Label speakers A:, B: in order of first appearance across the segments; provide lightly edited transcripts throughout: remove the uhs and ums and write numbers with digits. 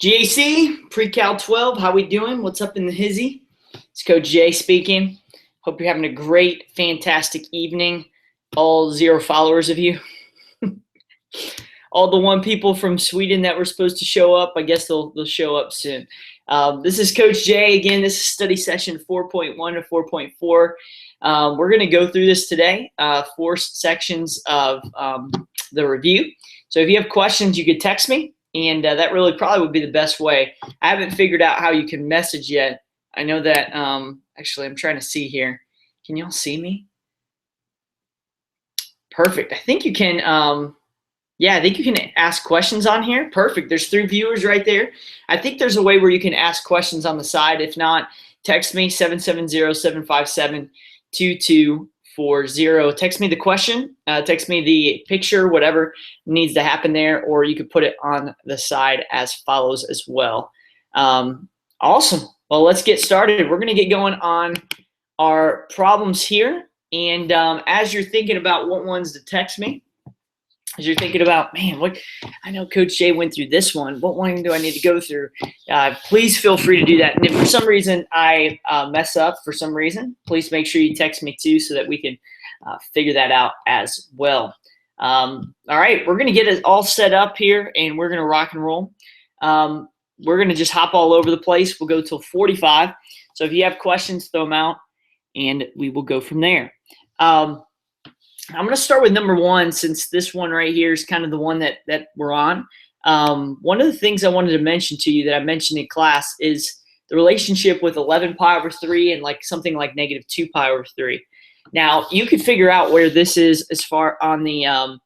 A: GAC, Precal12, how we doing? What's up in the hizzy? It's Coach Jay speaking. Hope you're having a great, fantastic evening. All 0 followers of you. All the 1 people from Sweden that were supposed to show up, I guess they'll show up soon. This is Coach Jay. Again, this is study session 4.1 to 4.4. We're going to go through this today, 4 sections of the review. So if you have questions, you could text me. And that really probably would be the best way. I haven't figured out how you can message yet. I know that, actually, I'm trying to see here. Can y'all see me? Perfect. I think you can, yeah, I think you can ask questions on here. Perfect. There's 3 viewers right there. I think there's a way where you can ask questions on the side. If not, text me 770-757-2240. Text me the question, text me the picture, whatever needs to happen there, or you could put it on the side as follows as well. Awesome. Well, let's get started. We're going to get going on our problems here. And as you're thinking about what ones to text me, as you're thinking about, man, what, I know Coach Jay went through this one. What one do I need to go through? Please feel free to do that. And if for some reason I mess up for some reason, please make sure you text me too so that we can figure that out as well. All right, we're going to get it all set up here and we're going to rock and roll. We're going to just hop all over the place. We'll go till 45. So if you have questions, throw them out and we will go from there. I'm going to start with number 1 since this one right here is kind of the one that we're on. One of the things I wanted to mention to you that I mentioned in class is the relationship with 11 pi over 3 and like something like negative 2 pi over 3. Now, you could figure out where this is as far on the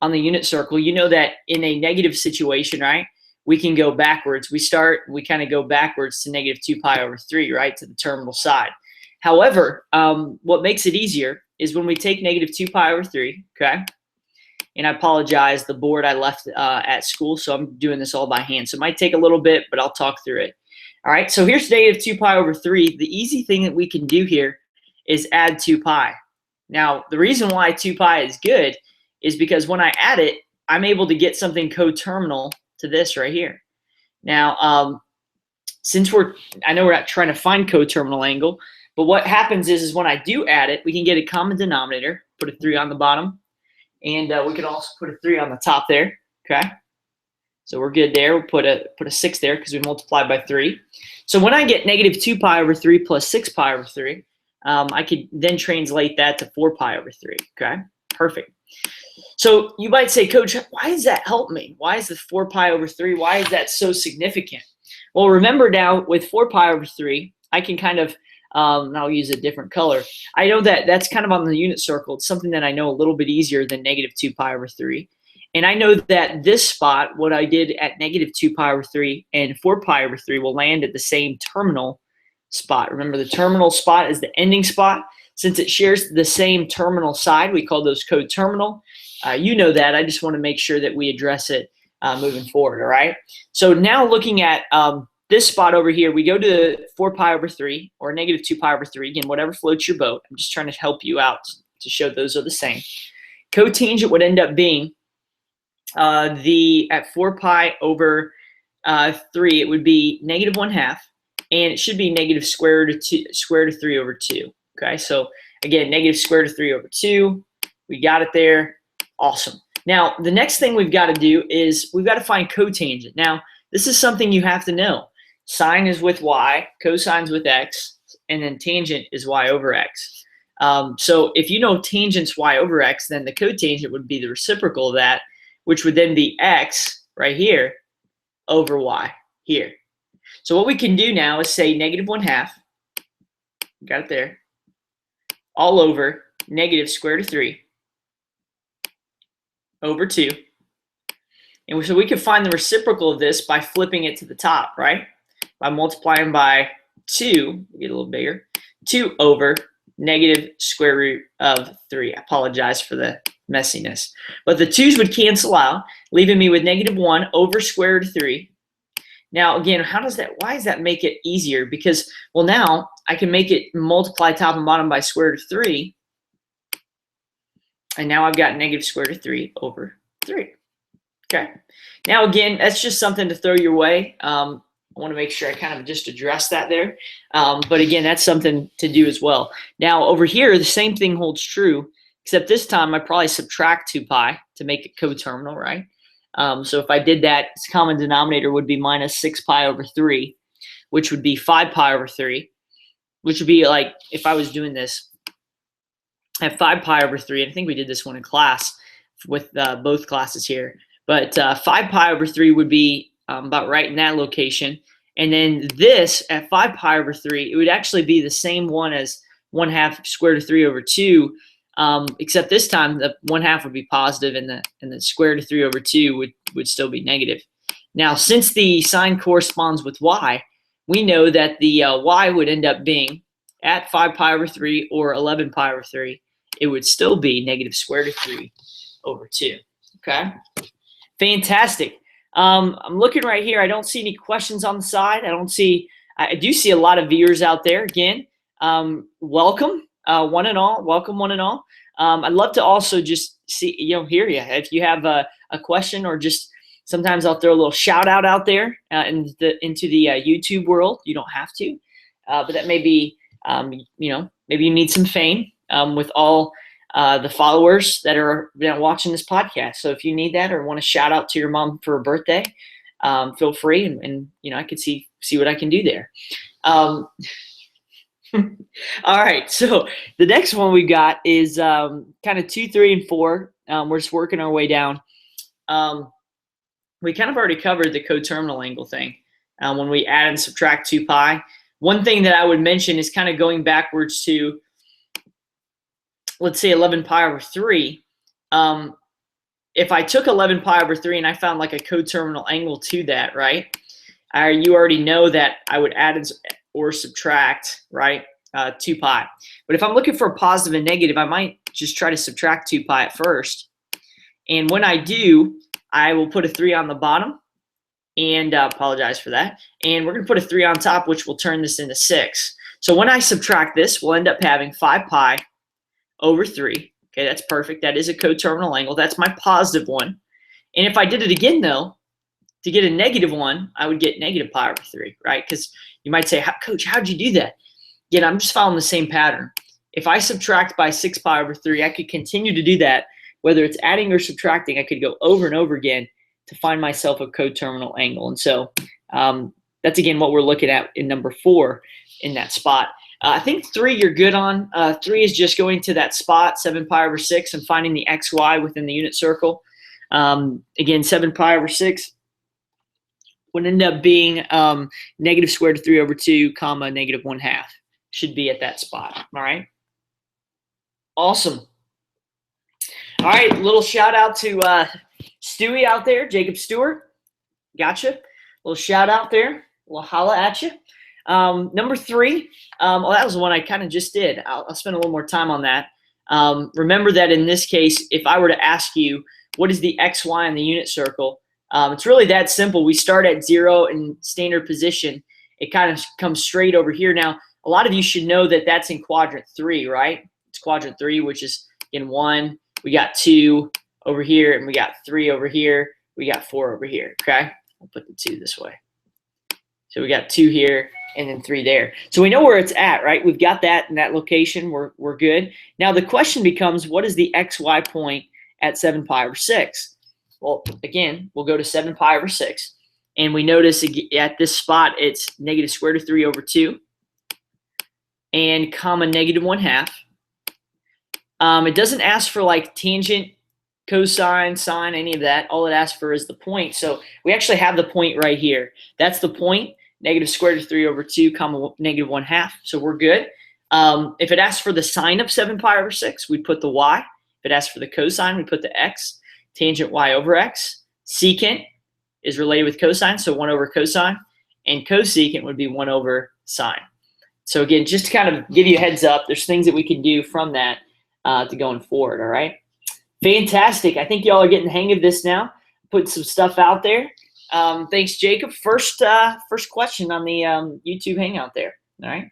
A: unit circle. You know that in a negative situation, right, we can go backwards. We kind of go backwards to negative 2 pi over 3, right, to the terminal side. However, what makes it easier is when we take negative 2 pi over 3, okay? And I apologize, the board I left at school, so I'm doing this all by hand. So it might take a little bit, but I'll talk through it. All right, so here's negative 2 pi over 3. The easy thing that we can do here is add 2 pi. Now, the reason why 2 pi is good is because when I add it, I'm able to get something coterminal to this right here. Now, since I know we're not trying to find coterminal angle, but what happens is when I do add it, we can get a common denominator, put a 3 on the bottom, and we can also put a 3 on the top there, okay? So we're good there. We'll put a 6 there because we multiplied by 3. So when I get negative 2 pi over 3 plus 6 pi over 3, I could then translate that to 4 pi over 3, okay? Perfect. So you might say, Coach, why does that help me? Why is the 4 pi over 3, why is that so significant? Well, remember now with 4 pi over 3, I can kind of and I'll use a different color. I know that that's kind of on the unit circle. It's something that I know a little bit easier than negative 2 pi over 3. And I know that this spot, what I did at negative 2 pi over 3 and 4 pi over 3 will land at the same terminal spot. Remember, the terminal spot is the ending spot. Since it shares the same terminal side, we call those coterminal. You know that. I just want to make sure that we address it moving forward, all right? So now looking at this spot over here, we go to 4 pi over 3 or negative 2 pi over 3. Again, whatever floats your boat. I'm just trying to help you out to show those are the same. Cotangent would end up being at 4 pi over 3, it would be negative 1/2, and it should be negative square root of 3 over 2. Okay, so again, negative square root of 3 over 2. We got it there. Awesome. Now, the next thing we've got to do is we've got to find cotangent. Now, this is something you have to know. Sine is with y, cosine's with x, and then tangent is y over x. So if you know tangent's y over x, then the cotangent would be the reciprocal of that, which would then be x right here over y here. So what we can do now is say negative 1/2, got it there, all over negative square root of 3 over 2. And so we can find the reciprocal of this by flipping it to the top, right? By multiplying by 2, get a little bigger, 2 over negative square root of 3. I apologize for the messiness. But the 2's would cancel out, leaving me with negative 1 over square root of 3. Now, again, why does that make it easier? Because, well, now I can make it multiply top and bottom by square root of 3. And now I've got negative square root of 3 over 3. Okay. Now, again, that's just something to throw your way. I want to make sure I kind of just address that there. But again, that's something to do as well. Now, over here, the same thing holds true, except this time I probably subtract 2 pi to make it coterminal, right? So if I did that, its common denominator would be minus 6 pi over 3, which would be 5 pi over 3, which would be like if I was doing this, I have 5 pi over 3. And I think we did this one in class with both classes here. But 5 pi over 3 would be about right in that location. And then this at 5 pi over 3, it would actually be the same one as 1/2 square root of 3 over 2, except this time the 1/2 would be positive and the square root of 3 over 2 would still be negative. Now, since the sign corresponds with y, we know that the y would end up being at 5 pi over 3 or 11 pi over 3. It would still be negative square root of 3 over 2. Okay? Fantastic. I'm looking right here. I don't see any questions on the side. I do see a lot of viewers out there. Again, welcome, one and all. Welcome, one and all. I'd love to also just hear you. If you have a question, or just sometimes I'll throw a little shout out there into the YouTube world. You don't have to, but that may be, maybe you need some fame with all the followers that are watching this podcast. So if you need that or want to shout out to your mom for her birthday, feel free, and I could see what I can do there. All right, so the next one we got is kind of 2, 3, and 4. We're just working our way down. We kind of already covered the coterminal angle thing when we add and subtract 2 pi. One thing that I would mention is kind of going backwards to, let's say, 11 pi over 3. If I took 11 pi over 3 and I found like a coterminal angle to that, right? You already know that I would add or subtract, right, 2 pi. But if I'm looking for a positive and negative, I might just try to subtract 2 pi at first. And when I do, I will put a 3 on the bottom, and apologize for that. And we're going to put a 3 on top, which will turn this into 6. So when I subtract this, we'll end up having 5 pi over 3. Okay, that's perfect. That is a coterminal angle. That's my positive one. And if I did it again, though, to get a negative one, I would get negative pi over 3, right? Because you might say, Coach, how'd you do that? Again, I'm just following the same pattern. If I subtract by 6 pi over 3, I could continue to do that. Whether it's adding or subtracting, I could go over and over again to find myself a coterminal angle. And so that's, again, what we're looking at in number 4 in that spot. I think 3 you're good on. 3 is just going to that spot, 7 pi over 6, and finding the xy within the unit circle. Again, 7 pi over 6 would end up being negative square root of 3 over 2, comma, negative 1/2. Should be at that spot. All right? Awesome. All right, little shout out to Stewie out there, Jacob Stewart. Gotcha. Little shout out there. We'll holla at you. Number 3, well, that was the one I kind of just did. I'll spend a little more time on that. Remember that in this case, if I were to ask you, what is the xy in the unit circle? It's really that simple. We start at 0 in standard position. It kind of comes straight over here. Now, a lot of you should know that that's in quadrant 3, right? It's quadrant 3, which is in 1. We got 2 over here, and we got 3 over here. We got 4 over here, okay? I'll put the 2 this way. So we got 2 here and then 3 there. So we know where it's at, right? We've got that in that location. We're good. Now the question becomes, what is the xy point at 7 pi over 6? Well, again, we'll go to 7 pi over 6. And we notice at this spot, it's negative square root of 3 over 2 and comma negative 1/2. It doesn't ask for like tangent, cosine, sine, any of that. All it asks for is the point. So we actually have the point right here. That's the point, negative square root of 3 over 2, comma negative 1/2. So we're good. If it asks for the sine of 7 pi over 6, we put the y. If it asks for the cosine, we put the x. Tangent y over x. Secant is related with cosine, so 1 over cosine. And cosecant would be 1 over sine. So again, just to kind of give you a heads up, there's things that we can do from that to going forward, all right? Fantastic. I think y'all are getting the hang of this now. Put some stuff out there. Thanks, Jacob. First question on the YouTube Hangout there, all right?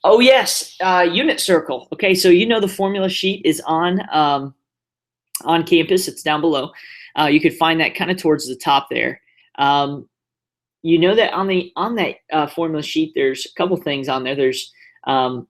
A: Oh, yes, unit circle. Okay, so you know the formula sheet is on campus. It's down below. You could find that kind of towards the top there. You know that on that formula sheet, there's a couple things on there. There's a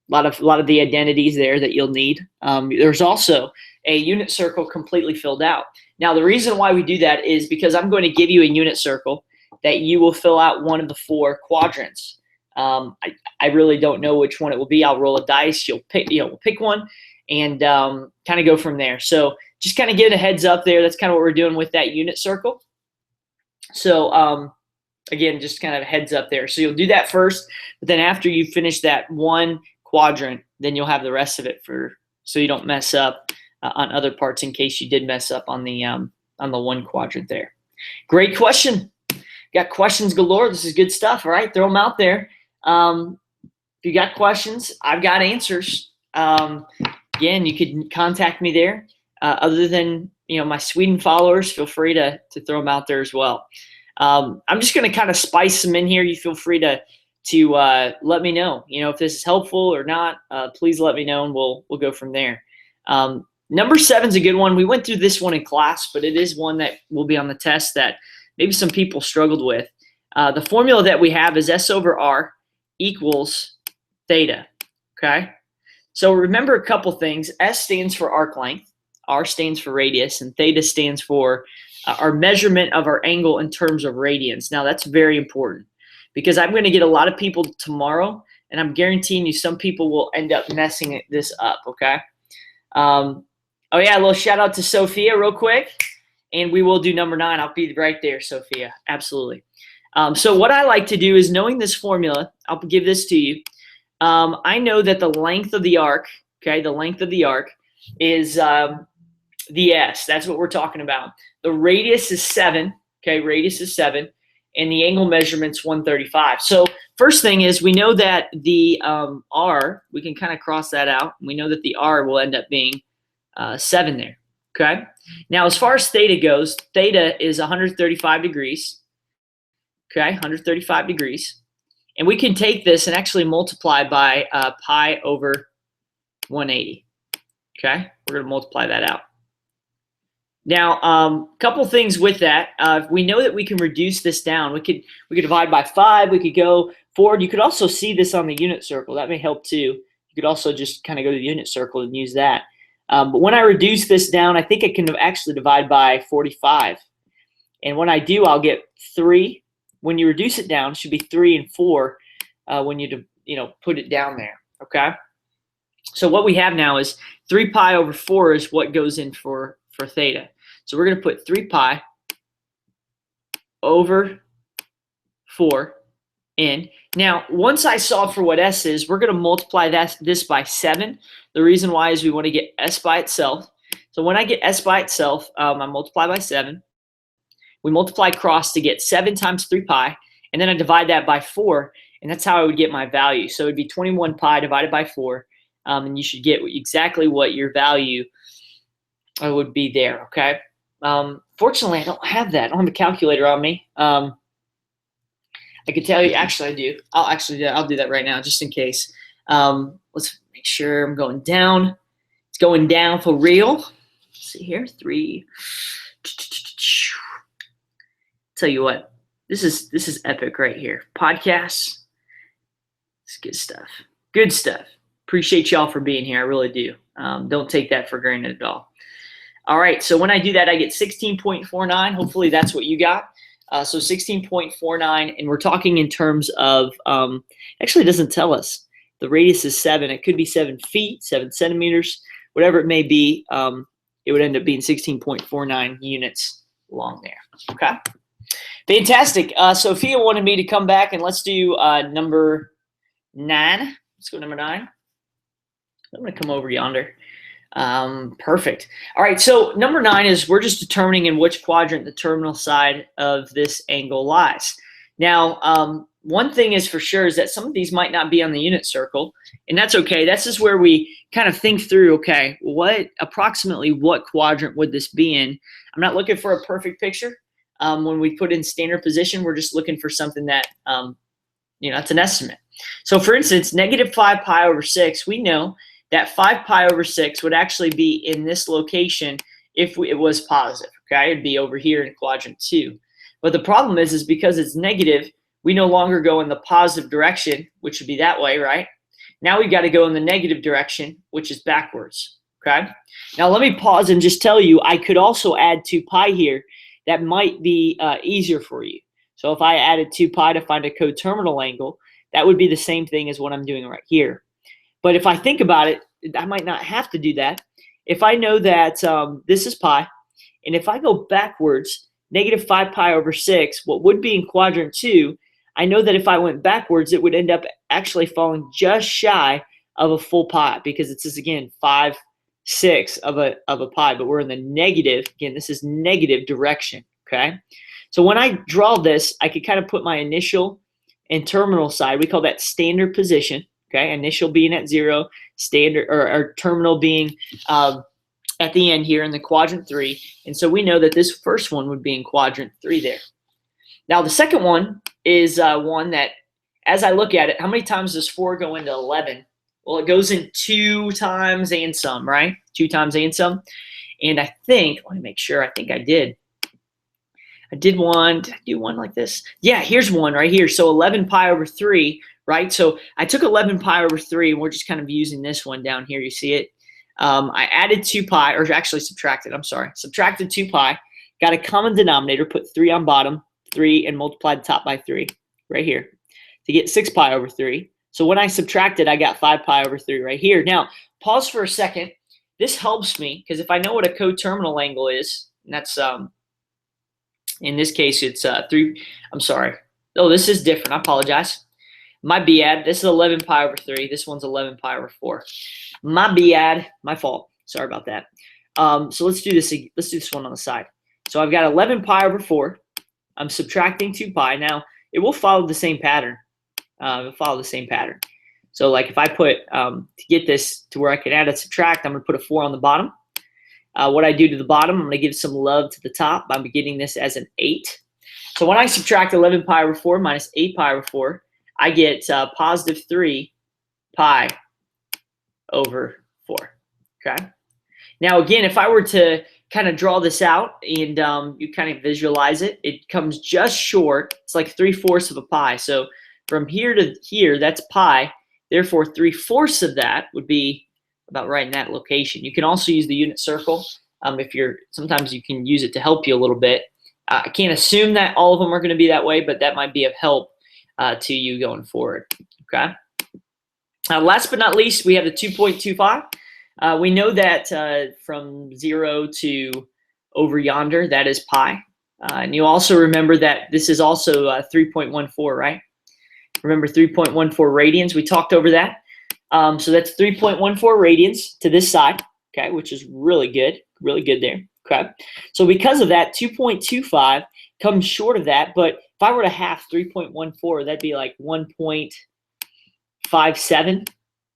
A: lot of the identities there that you'll need. There's also a unit circle completely filled out. Now, the reason why we do that is because I'm going to give you a unit circle that you will fill out one of the 4 quadrants. I really don't know which one it will be. I'll roll a dice. You'll pick, we'll pick one and kind of go from there. So just kind of give it a heads up there. That's kind of what we're doing with that unit circle. So again, just kind of a heads up there. So you'll do that first, but then after you finish that one quadrant, then you'll have the rest of it so you don't mess up on other parts in case you did mess up on the one quadrant there. Great question. Got questions galore. This is good stuff. All right, throw them out there. If you got questions, I've got answers. Again, you can contact me there. Other than my Sweden followers, feel free to throw them out there as well. I'm just going to kind of spice them in here. You feel free to let me know. If this is helpful or not. Please let me know, and we'll go from there. Number 7 is a good one. We went through this one in class, but it is one that will be on the test that maybe some people struggled with. The formula that we have is S over R equals theta. Okay. So remember a couple things. S stands for arc length, R stands for radius, and theta stands for our measurement of our angle in terms of radians. Now that's very important because I'm going to get a lot of people tomorrow, and I'm guaranteeing you some people will end up messing this up. Okay. Oh yeah, a little shout out to Sophia real quick, and we will do number 9. I'll be right there, Sophia. Absolutely. So what I like to do is, knowing this formula, I'll give this to you. I know that the length of the arc, okay, the length of the arc is the S. That's what we're talking about. The radius is 7, okay, radius is 7, and the angle measurement's 135. So first thing is, we know that the R, we can kind of cross that out. We know that the R will end up being 7 there, okay? Now, as far as theta goes, theta is 135 degrees, okay, 135 degrees. And we can take this and actually multiply by pi over 180, okay? We're going to multiply that out. Now, a couple things with that. We know that we can reduce this down. We could divide by 5. We could go forward. You could also see this on the unit circle. That may help too. You could also just kind of go to the unit circle and use that. But when I reduce this down, I think I can actually divide by 45. And when I do, I'll get 3. When you reduce it down, it should be 3 and 4 when you put it down there, okay? So what we have now is 3 pi over 4 is what goes in for theta. So we're going to put 3 pi over 4 in. Now, once I solve for what S is, we're going to multiply this by 7. The reason why is we want to get S by itself. So when I get S by itself, I multiply by 7. We multiply cross to get 7 times 3 pi, and then I divide that by 4, and that's how I would get my value. So it would be 21 pi divided by 4, and you should get exactly what your value would be there, okay? Fortunately, I don't have that. I don't have a calculator on me. I could tell you, actually I do. I'll do that right now just in case. Let's make sure I'm going down. It's going down for real. Let's see here, 3. Tell you what, this is epic right here. Podcasts, it's good stuff. Good stuff. Appreciate y'all for being here. I really do. Don't take that for granted at all. All right, so when I do that, I get 16.49. Hopefully that's what you got. So 16.49, and we're talking in terms of, actually it doesn't tell us. The radius is 7. It could be 7 feet, 7 centimeters, whatever it may be. It would end up being 16.49 units long there, okay? Fantastic. Sophia wanted me to come back, and let's do number 9. Let's go number 9. I'm going to come over yonder. Perfect. All right, so number 9 is we're just determining in which quadrant the terminal side of this angle lies. Now, one thing is for sure is that some of these might not be on the unit circle, and that's okay. That's just where we kind of think through, okay, approximately what quadrant would this be in? I'm not looking for a perfect picture. When we put in standard position, we're just looking for something that, it's an estimate. So for instance, negative 5 pi over 6, we know that 5 pi over 6 would actually be in this location if it was positive, Okay, it'd be over here in quadrant 2. But the problem is because it's negative, we no longer go in the positive direction, which would be that way, right? Now we've got to go in the negative direction, which is backwards. Okay. Now let me pause and just tell you, I could also add 2 pi here. That might be easier for you. So if I added 2 pi to find a coterminal angle, that would be the same thing as what I'm doing right here. But if I think about it, I might not have to do that. If I know that this is pi, and if I go backwards, negative 5 pi over 6, what would be in quadrant 2, I know that if I went backwards, it would end up actually falling just shy of a full pi, because it's just, again, 5/6 of a pi, but we're in the negative. Again, this is negative direction, okay? So when I draw this, I could kind of put my initial and terminal side. We call that standard position, okay? Initial being at 0, standard or terminal being at the end here in the quadrant 3. And so we know that this first one would be in quadrant 3 there. Now the second one is one that, as I look at it, how many times does 4 go into 11? Well, it goes in 2 times and some, right? 2 times and some. And I think, let me make sure, I think I did. I did one, did I do one like this? Yeah, here's one right here. So 11 pi over 3, right? So I took 11 pi over 3, and we're just kind of using this one down here. You see it? I added 2 pi, or actually subtracted, I'm sorry. Subtracted 2 pi, got a common denominator, put 3 on bottom, 3, and multiplied the top by 3 right here to get 6 pi over 3. So when I subtracted, I got 5 pi over 3 right here. Now, pause for a second. This helps me because if I know what a coterminal angle is, and that's, in this case, it's 3, I'm sorry. Oh, this is different. I apologize. My bad. This is 11 pi over 3. This one's 11 pi over 4. My bad. My fault. Sorry about that. So let's do this. Let's do this one on the side. So I've got 11 pi over 4. I'm subtracting 2 pi. Now, it will follow the same pattern. It'll follow the same pattern. So like if I put, to get this to where I can add and subtract, I'm going to put a 4 on the bottom. What I do to the bottom, I'm going to give some love to the top by getting this as an 8. So when I subtract 11 pi over 4 minus 8 pi over 4, I get positive 3 pi over 4. Okay. Now again, if I were to kind of draw this out and you kind of visualize it, it comes just short. It's like 3/4 of a pi. So from here to here, that's pi. Therefore, 3/4 of that would be about right in that location. You can also use the unit circle. If you're, sometimes you can use it to help you a little bit. I can't assume that all of them are going to be that way, but that might be of help to you going forward. Okay. Last but not least, we have the 2.25. We know that from 0 to over yonder, that is pi. And you also remember that this is also 3.14, right? Remember 3.14 radians? We talked over that. So that's 3.14 radians to this side, okay, which is really good there, okay? So because of that, 2.25 comes short of that, but if I were to half 3.14, that'd be like 1.57. Is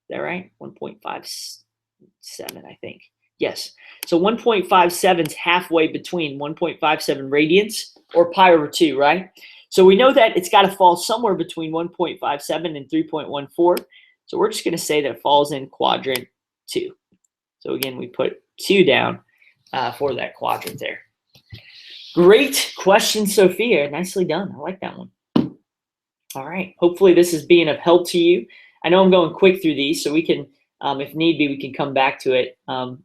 A: that right? 1.57, I think. Yes. So 1.57 is halfway between 1.57 radians or pi over 2, right? So we know that it's got to fall somewhere between 1.57 and 3.14. So we're just going to say that it falls in quadrant 2. So again, we put 2 down for that quadrant there. Great question, Sophia. Nicely done. I like that one. All right. Hopefully this is being of help to you. I know I'm going quick through these, so we can, if need be, we can come back to it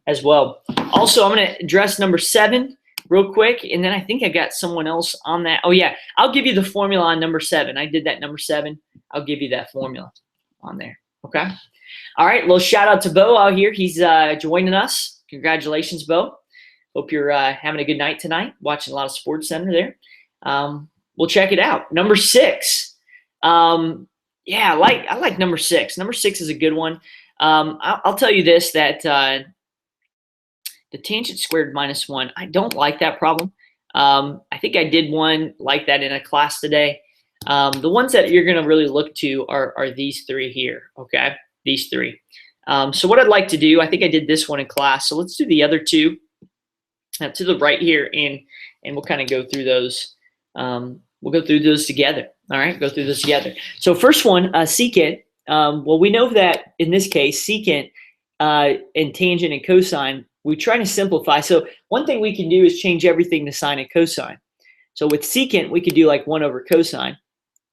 A: as well. Also, I'm going to address number 7 real quick, and then I think I got someone else on that. Oh, yeah. I'll give you the formula on number 7. I did that number 7. I'll give you that formula on there. Okay. All right. Little shout out to Bo out here. He's joining us. Congratulations, Bo. Hope you're having a good night tonight, watching a lot of Sports Center there. We'll check it out. Number 6. Yeah, I like number 6. Number 6 is a good one. I'll tell you this, that the tangent squared minus 1, I don't like that problem. I think I did one like that in a class today. The ones that you're going to really look to are these 3 here, okay? These 3. So what I'd like to do, I think I did this one in class. So let's do the other 2 to the right here, and we'll kind of go through those. We'll go through those together. All right, go through this together. So first one, secant. Well, we know that in this case, secant and tangent and cosine we try to simplify. So one thing we can do is change everything to sine and cosine. So with secant, we could do like 1 over cosine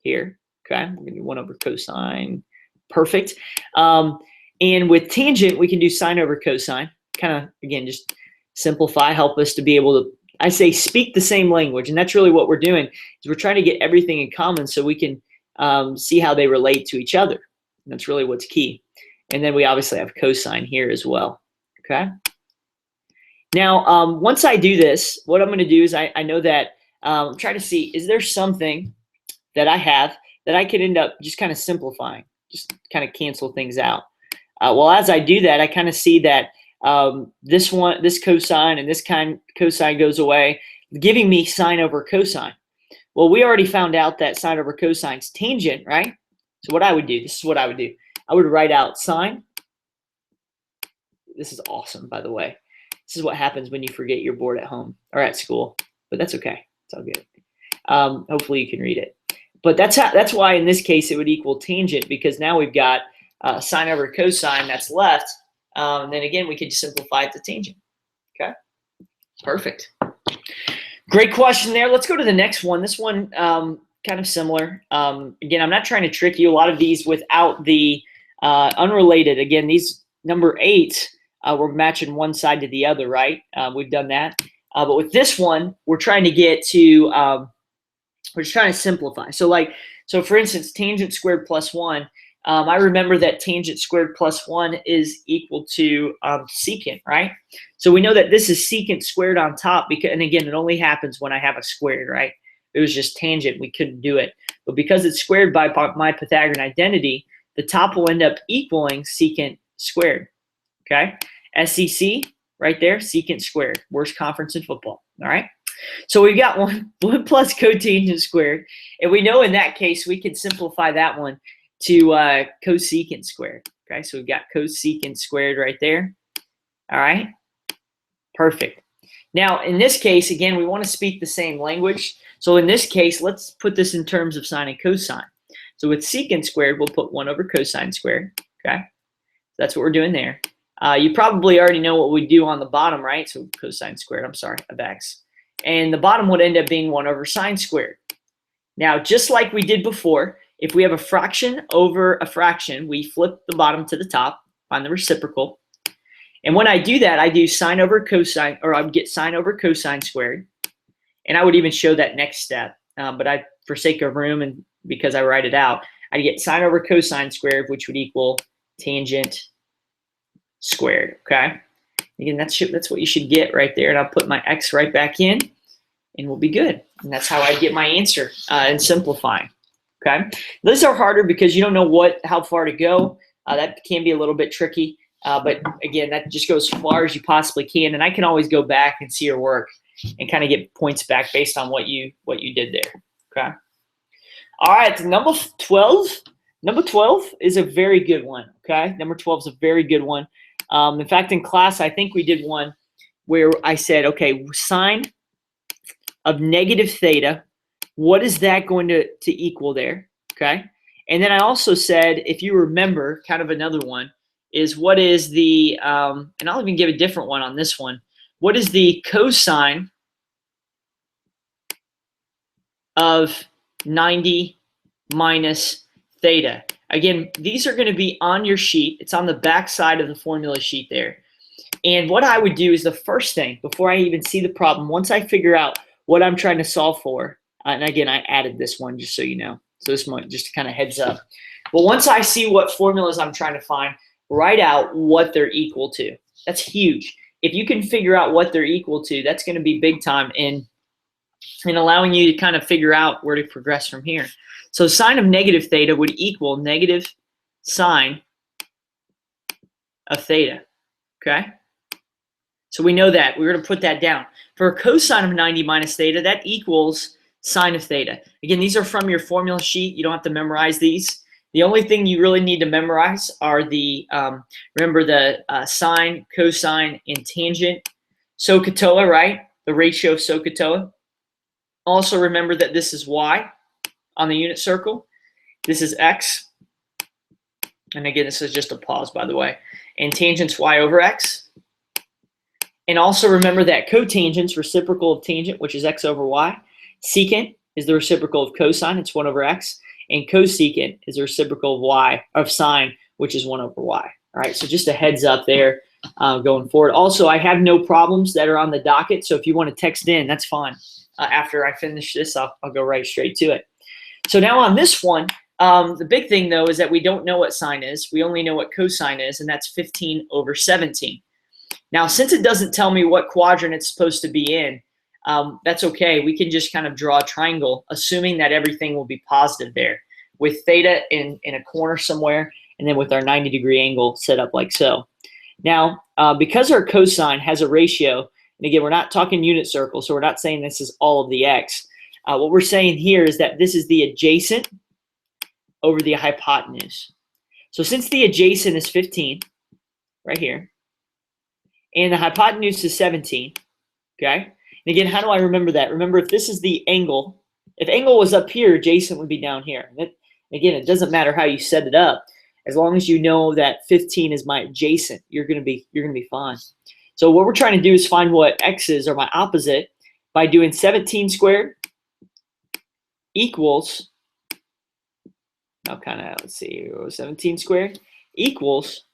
A: here. Okay, we're gonna do 1 over cosine. Perfect. And with tangent, we can do sine over cosine. Kind of, again, just simplify, help us to be able to, I say, speak the same language. And that's really what we're doing, is we're trying to get everything in common so we can see how they relate to each other. And that's really what's key. And then we obviously have cosine here as well. Okay. Now, once I do this, what I'm going to do is I know that I'm trying to see, is there something that I have that I could end up just kind of simplifying, just kind of cancel things out. Well, as I do that, I kind of see that this cosine and this cosine goes away, giving me sine over cosine. Well, we already found out that sine over cosine is tangent, right? So what I would do, this is what I would do. I would write out sine. This is awesome, by the way. This is what happens when you forget your board at home or at school, but that's okay. It's all good. Hopefully you can read it. But that's why in this case it would equal tangent, because now we've got sine over cosine that's left. And then again, we could just simplify it to tangent. Okay, perfect. Great question there. Let's go to the next one. This one kind of similar. Again, I'm not trying to trick you. A lot of these without the unrelated. Again, these number 8, we're matching one side to the other, right? We've done that. But with this one, we're trying to get to, we're just trying to simplify. So for instance, tangent squared plus 1, I remember that tangent squared plus 1 is equal to secant, right? So we know that this is secant squared on top, because, and again, it only happens when I have a squared, right? It was just tangent, we couldn't do it. But because it's squared by my Pythagorean identity, the top will end up equaling secant squared, okay? SEC, right there, secant squared, worst conference in football, all right? So we've got 1 plus cotangent squared, and we know in that case we can simplify that one to cosecant squared. Okay, so we've got cosecant squared right there. All right, perfect. Now in this case, again, we want to speak the same language. So in this case, let's put this in terms of sine and cosine. So with secant squared, we'll put 1 over cosine squared. Okay, so that's what we're doing there. You probably already know what we do on the bottom, right? So cosine squared, I'm sorry, of x. And the bottom would end up being 1 over sine squared. Now, just like we did before, if we have a fraction over a fraction, we flip the bottom to the top, find the reciprocal. And when I do that, I do sine over cosine, or I would get sine over cosine squared. And I would even show that next step. But for sake of room and because I write it out, I get sine over cosine squared, which would equal tangent squared, okay? Again, that's what you should get right there. And I'll put my x right back in, and we'll be good. And that's how I get my answer in simplifying, okay? These are harder because you don't know how far to go. That can be a little bit tricky. But again, that just goes as far as you possibly can. And I can always go back and see your work and kind of get points back based on what you did there, okay? All right, number 12. Number 12 is a very good one, okay? Number 12 is a very good one. In fact, in class, I think we did one where I said, okay, sine of negative theta, what is that going to equal there, okay? And then I also said, if you remember, kind of another one, is what is the, and I'll even give a different one on this one, what is the cosine of 90 minus theta? Again, these are going to be on your sheet. It's on the back side of the formula sheet there. And what I would do is the first thing, before I even see the problem, once I figure out what I'm trying to solve for, and again, I added this one just so you know. So this one just kind of heads up. But once I see what formulas I'm trying to find, write out what they're equal to. That's huge. If you can figure out what they're equal to, that's going to be big time in allowing you to kind of figure out where to progress from here. So sine of negative theta would equal negative sine of theta, okay? So we know that. We're going to put that down. For a cosine of 90 minus theta, that equals sine of theta. Again, these are from your formula sheet. You don't have to memorize these. The only thing you really need to memorize are the, remember the sine, cosine, and tangent SOHCAHTOA, right? The ratio of SOHCAHTOA. Also remember that this is y on the unit circle. This is x. And again, this is just a pause, by the way. And tangent's y over x. And also remember that cotangent's reciprocal of tangent, which is x over y. Secant is the reciprocal of cosine, it's 1 over x. And cosecant is the reciprocal of y, of sine, which is 1 over y. All right, so just a heads up there going forward. Also, I have no problems that are on the docket, so if you want to text in, that's fine. After I finish this, I'll go right straight to it. So now on this one, the big thing, though, is that we don't know what sine is. We only know what cosine is, and that's 15 over 17. Now, since it doesn't tell me what quadrant it's supposed to be in, that's okay. We can just kind of draw a triangle, assuming that everything will be positive there, with theta in a corner somewhere, and then with our 90-degree angle set up like so. Now, because our cosine has a ratio, and again, we're not talking unit circles, so we're not saying this is all of the x. What we're saying here is that this is the adjacent over the hypotenuse. So since the adjacent is 15, right here, and the hypotenuse is 17, okay? And again, how do I remember that? Remember, if this is the angle, if angle was up here, adjacent would be down here. And again, it doesn't matter how you set it up. As long as you know that 15 is my adjacent, you're gonna be fine. So what we're trying to do is find what x is, or my opposite, by doing 17 squared equals, now kind of, let's see, 17 squared equals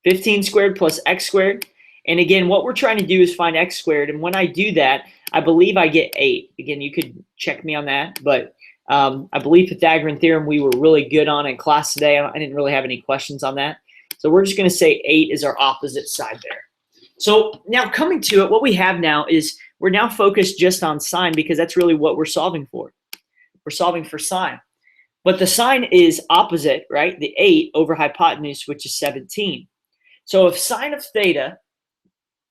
A: 15 squared plus x squared. And again, what we're trying to do is find x squared. And when I do that, I believe I get 8. Again, you could check me on that, but I believe Pythagorean theorem we were really good on in class today. I didn't really have any questions on that. So we're just going to say 8 is our opposite side there. So now coming to it, what we have now is we're now focused just on sine, because that's really what we're solving for. We're solving for sine. But the sine is opposite, right? The 8 over hypotenuse, which is 17. So if sine of theta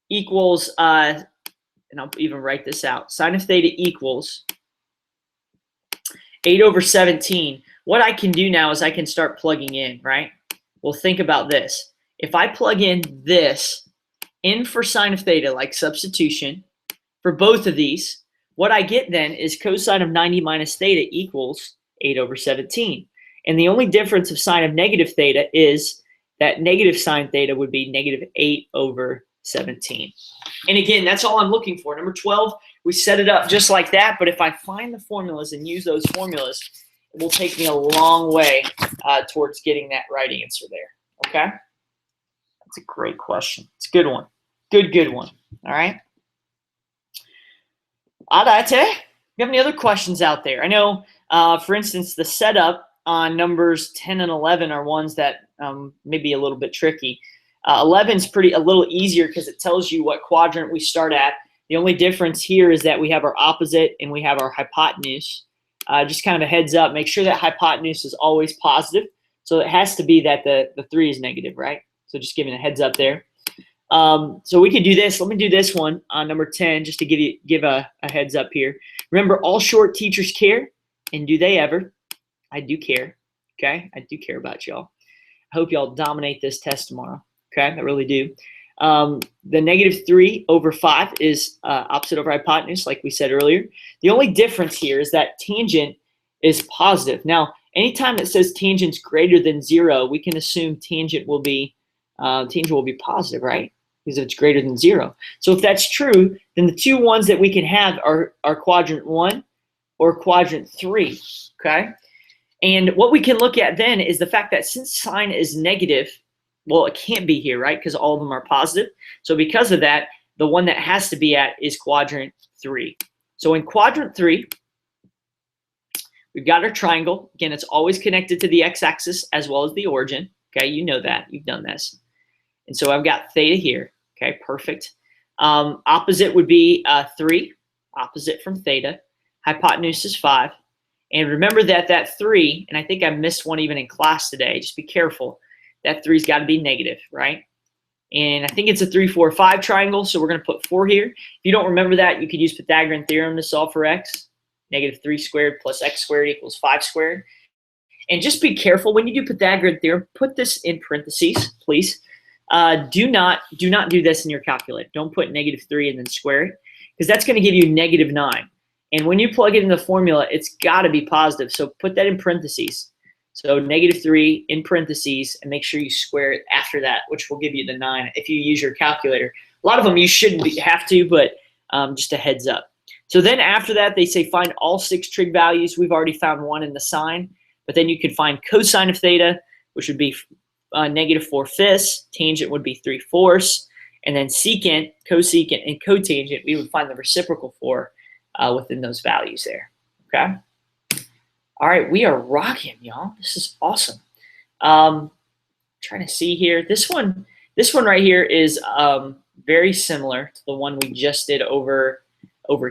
A: equals, and I'll even write this out, sine of theta equals 8 over 17, what I can do now is I can start plugging in, right? Well, think about this. If I plug in this in for sine of theta, like substitution, for both of these, what I get then is cosine of 90 minus theta equals 8 over 17. And the only difference of sine of negative theta is that negative sine theta would be negative 8 over 17. And again, that's all I'm looking for. Number 12, we set it up just like that, but if I find the formulas and use those formulas, it will take me a long way towards getting that right answer there, okay? That's a great question. It's a good one. Good one, all right? Alright, you have any other questions out there? I know, for instance, the setup on numbers 10 and 11 are ones that may be a little bit tricky. 11 is a little easier because it tells you what quadrant we start at. The only difference here is that we have our opposite and we have our hypotenuse. Just kind of a heads up, make sure that hypotenuse is always positive. So it has to be that the 3 is negative, right? So just giving a heads up there. So we could do this. Let me do this one on number 10 just to give a heads up here. Remember, all short teachers care, and do they ever? I do care, okay? I do care about y'all. I hope y'all dominate this test tomorrow, okay? I really do. The negative 3 over 5 is opposite over hypotenuse, like we said earlier. The only difference here is that tangent is positive. Now, anytime it says tangent's greater than 0, we can assume tangent will be positive, right? Because it's greater than 0. So if that's true, then the two ones that we can have are quadrant 1 or quadrant 3, okay? And what we can look at then is the fact that since sine is negative, well, it can't be here, right? Because all of them are positive. So because of that, the one that has to be at is quadrant 3. So in quadrant 3, we've got our triangle. Again, it's always connected to the x-axis as well as the origin. Okay, you know that. You've done this. And so I've got theta here. Okay, perfect. Opposite would be 3, opposite from theta. Hypotenuse is 5. And remember that 3, and I think I missed one even in class today. Just be careful. That 3's got to be negative, right? And I think it's a 3, 4, 5 triangle, so we're going to put 4 here. If you don't remember that, you could use Pythagorean theorem to solve for x. Negative 3 squared plus x squared equals 5 squared. And just be careful when you do Pythagorean theorem. Put this in parentheses, please. Do not do this in your calculator. Don't put negative 3 and then square it, because that's going to give you negative 9. And when you plug it in the formula, it's got to be positive. So put that in parentheses. So -3 in parentheses, and make sure you square it after that, which will give you the 9 if you use your calculator. A lot of them you shouldn't have to, but just a heads up. So then after that, they say find all 6 trig values. We've already found one in the sine, but then you could find cosine of theta, which would be -4/5. Tangent would be 3/4. And then secant, cosecant, and cotangent, we would find the reciprocal for within those values there. Okay? All right, we are rocking, y'all. This is awesome. Trying to see here. This one right here is very similar to the one we just did over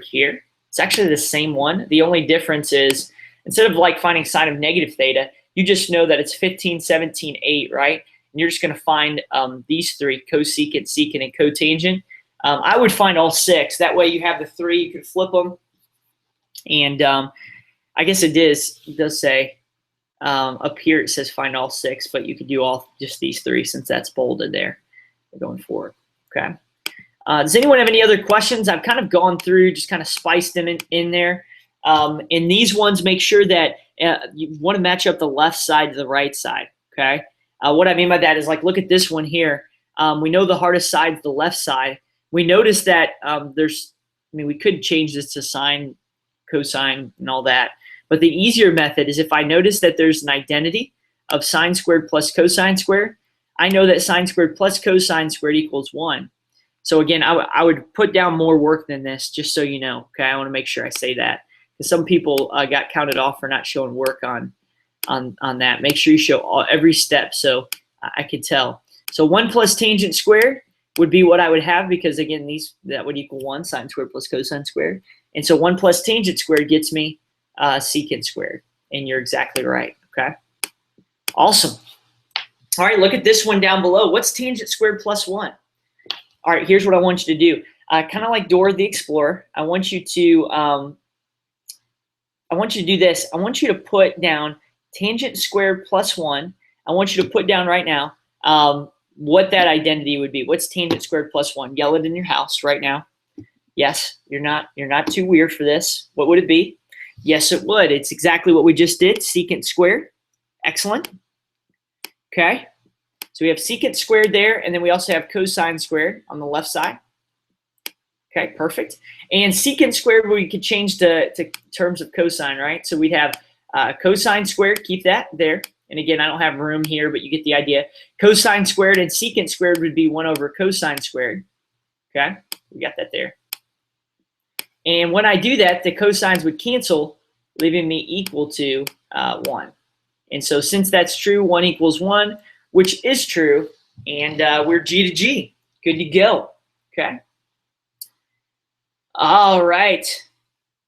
A: here. It's actually the same one. The only difference is instead of like finding sine of -theta, you just know that it's 15, 17, 8, right? And you're just going to find these 3, cosecant, secant, and cotangent. I would find all 6. That way you have the 3, you can flip them. And I guess it does say up here it says find all 6, but you could do all just these 3 since that's bolded there going forward. Okay. Does anyone have any other questions? I've kind of gone through, just kind of spiced them in there. In these ones, make sure that you want to match up the left side to the right side. Okay. What I mean by that is like, look at this one here. We know the hardest side is the left side. We notice that we could change this to sine, cosine, and all that. But the easier method is if I notice that there's an identity of sine squared plus cosine squared, I know that sine squared plus cosine squared equals 1. So again, I would put down more work than this, just so you know. Okay, I want to make sure I say that, because some people got counted off for not showing work on that. Make sure you show every step so I could tell. So 1 plus tangent squared would be what I would have, because again, that would equal 1, sine squared plus cosine squared. And so 1 plus tangent squared gets me secant squared. And you're exactly right. Okay. Awesome. All right, look at this one down below. What's tangent squared plus 1? All right, here's what I want you to do. Kind of like Dora the Explorer, I want you to do this. I want you to put down tangent squared plus 1. I want you to put down right now what that identity would be. What's tangent squared plus 1? Yell it in your house right now. Yes, you're not too weird for this. What would it be? Yes, it would. It's exactly what we just did, secant squared. Excellent. Okay. So we have secant squared there, and then we also have cosine squared on the left side. Okay, perfect. And secant squared, we could change to terms of cosine, right? So we'd have cosine squared, keep that there. And again, I don't have room here, but you get the idea. Cosine squared and secant squared would be 1 over cosine squared. Okay, we got that there. And when I do that, the cosines would cancel, leaving me equal to 1. And so since that's true, 1 equals 1, which is true, and we're G to G. Good to go. Okay. All right.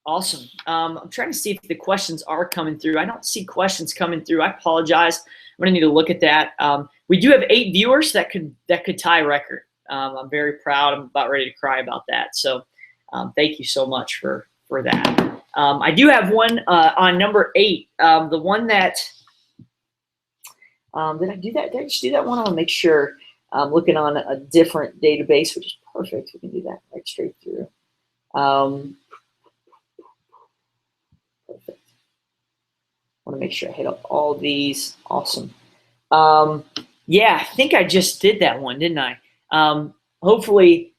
A: Awesome. I'm trying to see if the questions are coming through. I don't see questions coming through. I apologize. I'm going to need to look at that. We do have 8 viewers that could tie a record. I'm very proud. I'm about ready to cry about that. So thank you so much for that. I do have one on number 8. The one that did I do that? Did I just do that one? I want to make sure I'm looking on a different database, which is perfect. We can do that right straight through. Perfect. I want to make sure I hit up all these. Awesome. Yeah, I think I just did that one, didn't I? Hopefully,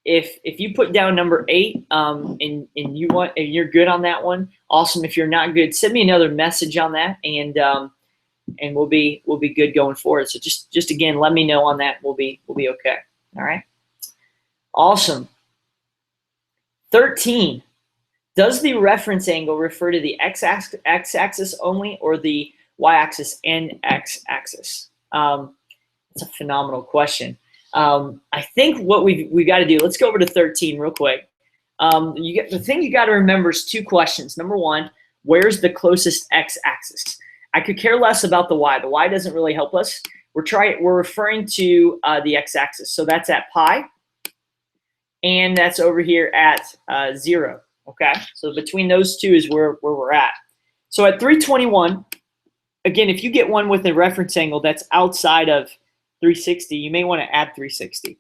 A: if you put down number 8 and you're good on that one, awesome. If you're not good, send me another message on that, and we'll be good going forward. So just again, let me know on that. We'll be okay. All right. Awesome. 13. Does the reference angle refer to the x-axis only, or the y-axis and x-axis? It's a phenomenal question. I think what we got to do. Let's go over to 13 real quick. The thing you got to remember is 2 questions. Number 1, where's the closest x-axis? I could care less about the y. The y doesn't really help us. We're referring to the x-axis. So that's at pi, and that's over here at 0. Okay, so between those 2 is where we're at. So at 321, again, if you get one with a reference angle that's outside of 360, you may want to add 360.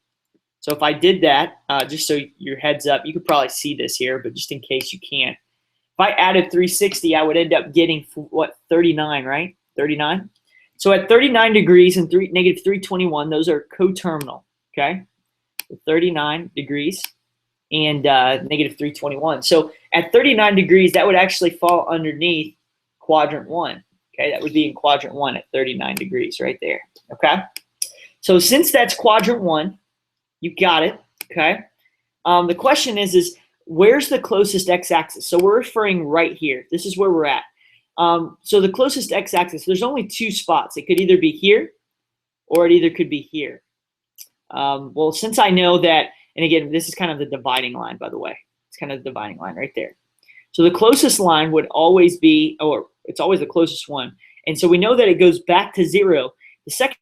A: So if I did that, just so your heads up, you could probably see this here, but just in case you can't, If I added 360, I would end up getting, what, 39, right? 39. So at 39 degrees and negative 321, those are coterminal, okay? 39 degrees and negative 321. So at 39 degrees, that would actually fall underneath quadrant 1. Okay, that would be in quadrant 1 at 39 degrees right there. Okay, so since that's quadrant 1, you got it. Okay, the question is where's the closest x-axis? So we're referring right here. This is where we're at. So the closest x-axis, there's only 2 spots. It could either be here or it either could be here. Well, since I know that, and again, this is kind of the dividing line, by the way. It's kind of the dividing line right there. So the closest line would always be, or it's always the closest one. And so we know that it goes back to 0. The second,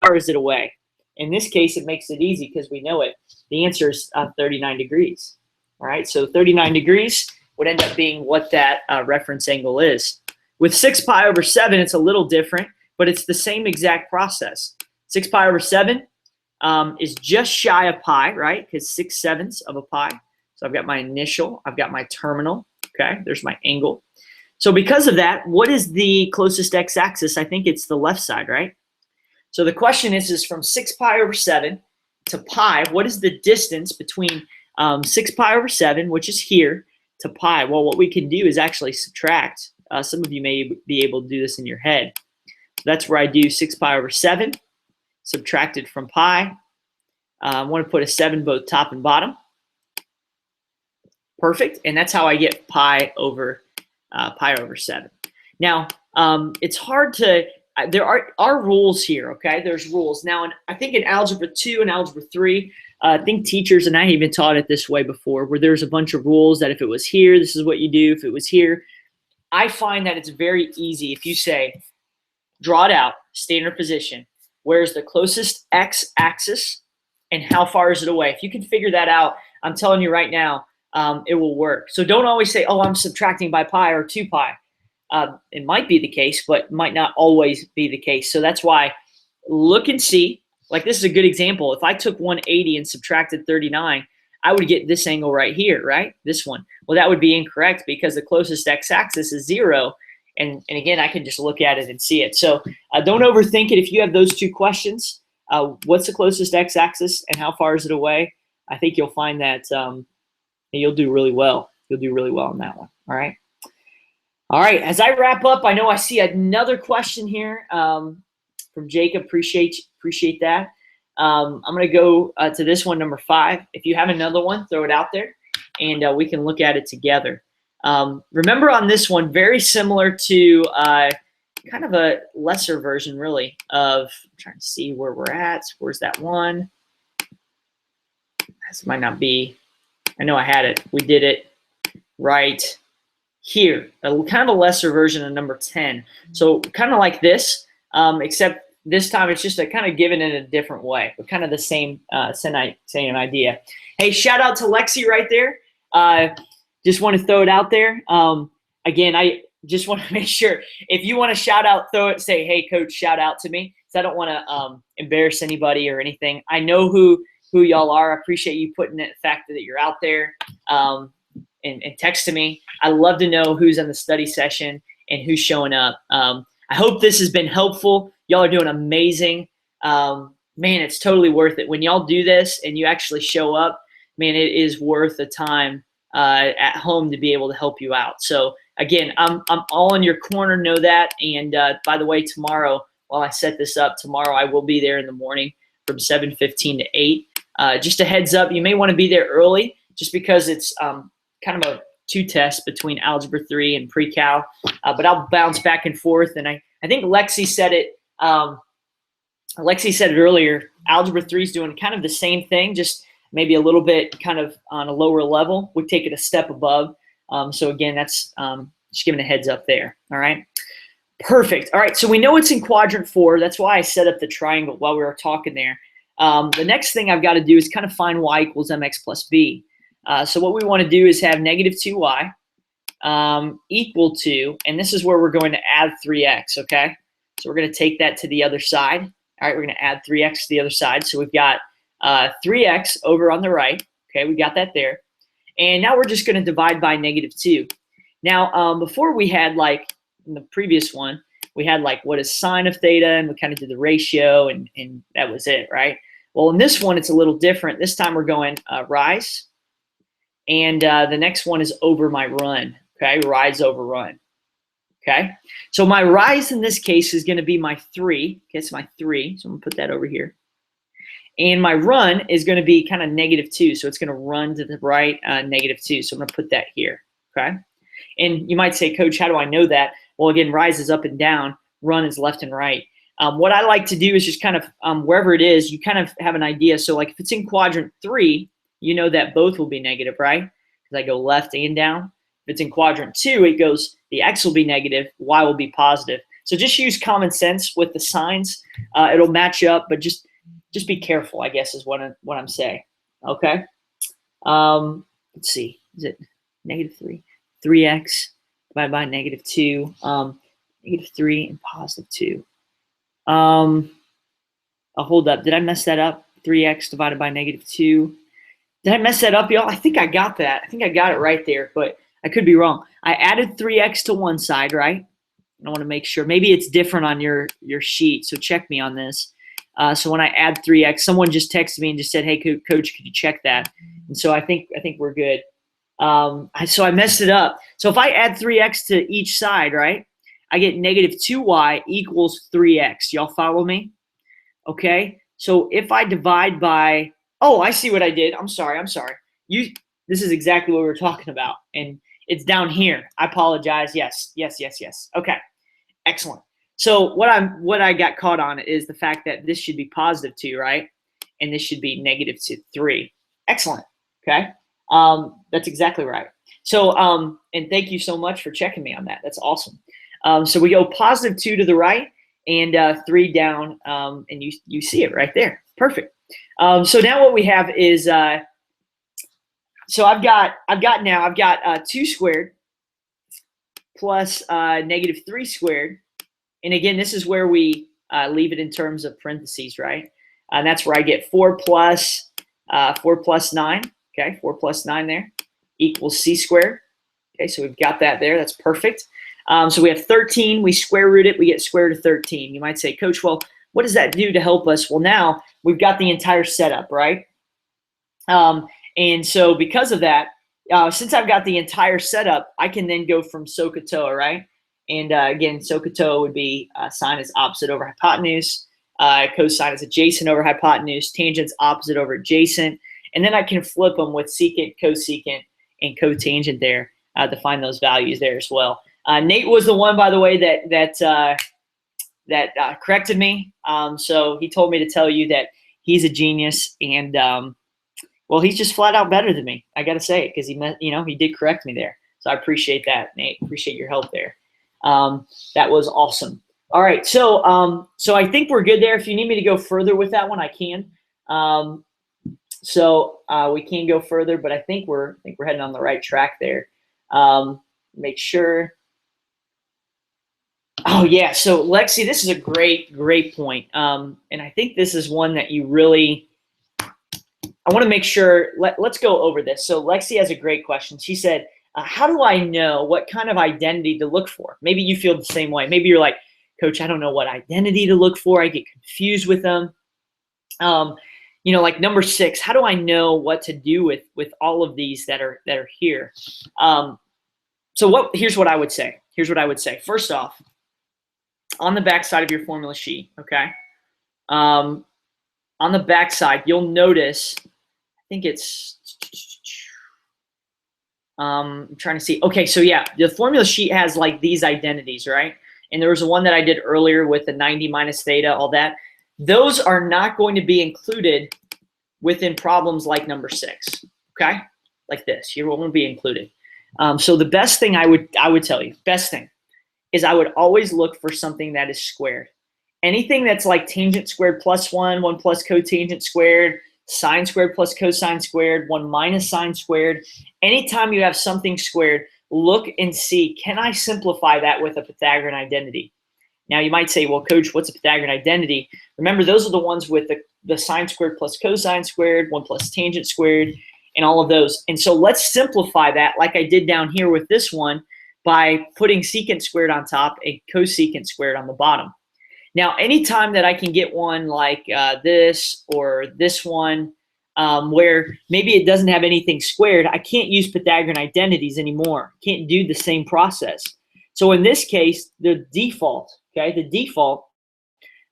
A: how far is it away? In this case, it makes it easy because we know it. The answer is 39 degrees. All right, so 39 degrees would end up being what that reference angle is. With 6 pi over 7, it's a little different, but it's the same exact process. 6 pi over 7 is just shy of pi, right? Because 6/7 of a pi. So I've got my initial, I've got my terminal, okay? There's my angle. So because of that, what is the closest x-axis? I think it's the left side, right? So the question is from 6 pi over 7 to pi, what is the distance between 6 pi over 7, which is here, to pi? Well, what we can do is actually subtract. Some of you may be able to do this in your head. So that's where I do 6 pi over 7, subtracted from pi. I want to put a 7 both top and bottom. Perfect, and that's how I get pi over 7. Now, it's hard to, there are rules here, okay? There's rules. Now, I think in Algebra 2 and Algebra 3, I think teachers, and I even taught it this way before, where there's a bunch of rules that if it was here, this is what you do. If it was here, I find that it's very easy if you say, draw it out, standard position. Where's the closest x-axis and how far is it away? If you can figure that out, I'm telling you right now, it will work. So don't always say, oh, I'm subtracting by pi or 2 pi. It might be the case, but might not always be the case. So that's why look and see. Like this is a good example. If I took 180 and subtracted 39, I would get this angle right here, right? This one. Well, that would be incorrect because the closest x-axis is 0. And again, I can just look at it and see it. So don't overthink it. If you have those 2 questions, what's the closest x-axis and how far is it away? I think you'll find that you'll do really well. You'll do really well on that one. All right. All right. As I wrap up, I know I see another question here from Jacob. Appreciate that. I'm going to go to this one, number 5. If you have another one, throw it out there, and we can look at it together. Remember on this one, very similar to kind of a lesser version, really, of I'm trying to see where we're at. Where's that one? This might not be. I know I had it. We did it right here. Kind of a lesser version of number 10. So kind of like this, except this time it's just kind of given in a different way, but kind of the same idea. Hey, shout out to Lexi right there. Just want to throw it out there. Again, I just want to make sure if you want to shout out, throw it, say, hey, coach, shout out to me. So I don't want to embarrass anybody or anything. I know who y'all are. I appreciate you putting the fact that you're out there and texting me. I love to know who's in the study session and who's showing up. I hope this has been helpful. Y'all are doing amazing. Man, it's totally worth it. When y'all do this and you actually show up, man, it is worth the time at home to be able to help you out. So again, I'm all in your corner, know that. And by the way, tomorrow, while I set this up, tomorrow I will be there in the morning from 7:15 to 8. Just a heads up, you may want to be there early just because it's kind of a 2 test between Algebra 3 and Precal. But I'll bounce back and forth. And I think Lexi said it. Lexi said it earlier. Algebra 3 is doing kind of the same thing, just maybe a little bit kind of on a lower level. We take it a step above. So again, that's just giving a heads up there. All right. Perfect. All right. So we know it's in quadrant 4. That's why I set up the triangle while we were talking there. The next thing I've got to do is kind of find y equals mx plus b. So what we want to do is have negative 2y equal to, and this is where we're going to add 3x, okay? So we're going to take that to the other side. All right, we're going to add 3x to the other side. So we've got 3x over on the right. Okay, we got that there. And now we're just going to divide by -2. Now, before we had, like, in the previous one, we had, like, what is sine of theta, and we kind of did the ratio, and that was it, right? Well, in this one, it's a little different. This time we're going rise, and the next one is over my run, okay? Rise over run, okay? So my rise in this case is going to be my 3. Okay, it's my 3, so I'm going to put that over here. And my run is going to be kind of -2, so it's going to run to the right, -2. So I'm going to put that here, okay? And you might say, Coach, how do I know that? Well, again, rise is up and down, run is left and right. What I like to do is just kind of, wherever it is, you kind of have an idea. So like if it's in quadrant 3, you know that both will be negative, right? Because I go left and down. If it's in quadrant 2, it goes, the x will be negative, y will be positive. So just use common sense with the signs. It'll match up, but just be careful, I guess, is what I'm saying. Okay. Let's see. Is it -3? 3x divided by -2. -3 and +2. I'll hold up. Did I mess that up? 3x divided by -2. Did I mess that up, y'all? I think I got that. I think I got it right there, but I could be wrong. I added 3x to one side, right? I want to make sure. Maybe it's different on your sheet, so check me on this. So when I add 3x, someone just texted me and just said, "Hey, Coach, could you check that?" And so I think we're good. So I messed it up. So if I add 3x to each side, right, I get -2y equals 3x. Y'all follow me? Okay. So if I divide by, oh, I see what I did. I'm sorry. This is exactly what we were talking about, and it's down here. I apologize. Yes. Okay. Excellent. So what I got caught on is the fact that this should be +2, right? And this should be -3. Excellent. Okay. That's exactly right. So, and thank you so much for checking me on that. That's awesome. So we go +2 to the right and 3 down, and you see it right there. Perfect. So now what we have is, so I've got 2 squared plus -3 squared. And again, this is where we leave it in terms of parentheses, right? And that's where I get 4 plus 9. Okay, 4 plus 9 there equals c squared. Okay, so we've got that there. That's perfect. So we have 13. We square root it. We get square root of 13. You might say, Coach, well, what does that do to help us? Well, now we've got the entire setup, right? And so because of that, since I've got the entire setup, I can then go from SOHCAHTOA, right? And again, SOHCAHTOA would be sine is opposite over hypotenuse, cosine is adjacent over hypotenuse, tangent's opposite over adjacent. And then I can flip them with secant, cosecant, and cotangent there to find those values there as well. Nate was the one, by the way, that corrected me. So he told me to tell you that he's a genius, and well, he's just flat out better than me. I got to say it because he did correct me there. So I appreciate that, Nate. Appreciate your help there. That was awesome. All right, so I think we're good there. If you need me to go further with that one, I can. So we can go further, but I think we're heading on the right track there. Make sure. Oh yeah, so Lexi, this is a great point. And I think this is one that you really, I want to make sure, let's go over this. So Lexi has a great question. She said, how do I know what kind of identity to look for? Maybe you feel the same way. Maybe you're like, Coach, I don't know what identity to look for. I get confused with them. Like number 6, how do I know what to do with all of these that are here? Here's what I would say. First off, on the back side of your formula sheet, okay? On the back side, you'll notice, I think it's, I'm trying to see. Okay, so yeah, the formula sheet has like these identities, right? And there was one that I did earlier with the 90 minus theta, all that. Those are not going to be included within problems like number 6, okay? Like this, here won't be included. So the best thing I would tell you, best thing, is I would always look for something that is squared. Anything that's like tangent squared plus 1, 1 plus cotangent squared, sine squared plus cosine squared, 1 minus sine squared. Anytime you have something squared, look and see, can I simplify that with a Pythagorean identity? Now you might say, well, Coach, what's a Pythagorean identity? Remember, those are the ones with the sine squared plus cosine squared, 1 plus tangent squared. and all of those. And so let's simplify that like I did down here with this one by putting secant squared on top and cosecant squared on the bottom. Now, anytime that I can get one like this or this one where maybe it doesn't have anything squared, I can't use Pythagorean identities anymore. Can't do the same process. So in this case, the default,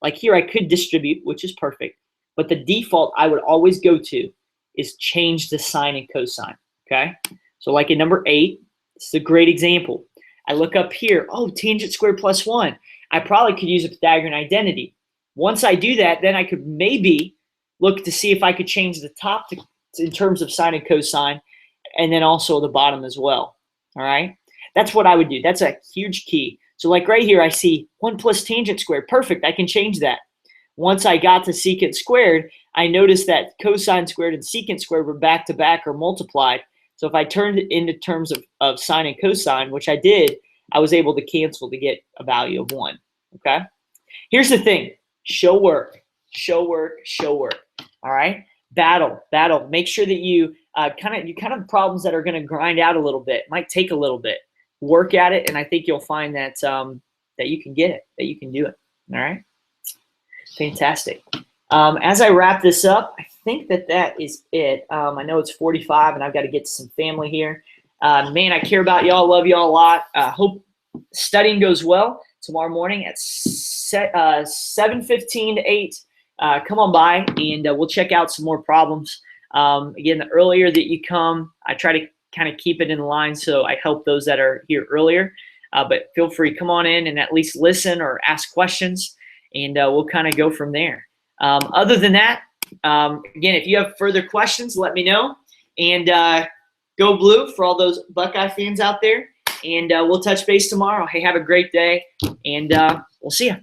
A: like here I could distribute, which is perfect, but the default I would always go to is change the sine and cosine, okay? So like in number 8, this is a great example. I look up here, oh, tangent squared plus 1. I probably could use a Pythagorean identity. Once I do that, then I could maybe look to see if I could change the top in terms of sine and cosine, and then also the bottom as well, all right? That's what I would do. That's a huge key. So like right here, I see 1 plus tangent squared. Perfect, I can change that. Once I got to secant squared, I noticed that cosine squared and secant squared were back to back or multiplied. So if I turned it into terms of sine and cosine, which I did, I was able to cancel to get a value of 1, okay? Here's the thing, show work, show work, show work, all right? Battle. Make sure that you kind of problems that are gonna grind out a little bit, might take a little bit. Work at it, and I think you'll find that, that you can get it, that you can do it, all right? Fantastic. As I wrap this up, I think that is it. I know it's 45 and I've got to get to some family here. Man, I care about y'all, love y'all a lot. Hope studying goes well tomorrow morning at 7:15 to 8. Come on by and we'll check out some more problems. Again, the earlier that you come, I try to kind of keep it in line so I help those that are here earlier. But feel free, come on in and at least listen or ask questions, and we'll kind of go from there. Other than that, again, if you have further questions, let me know. And go blue for all those Buckeye fans out there. And we'll touch base tomorrow. Hey, have a great day, and we'll see you.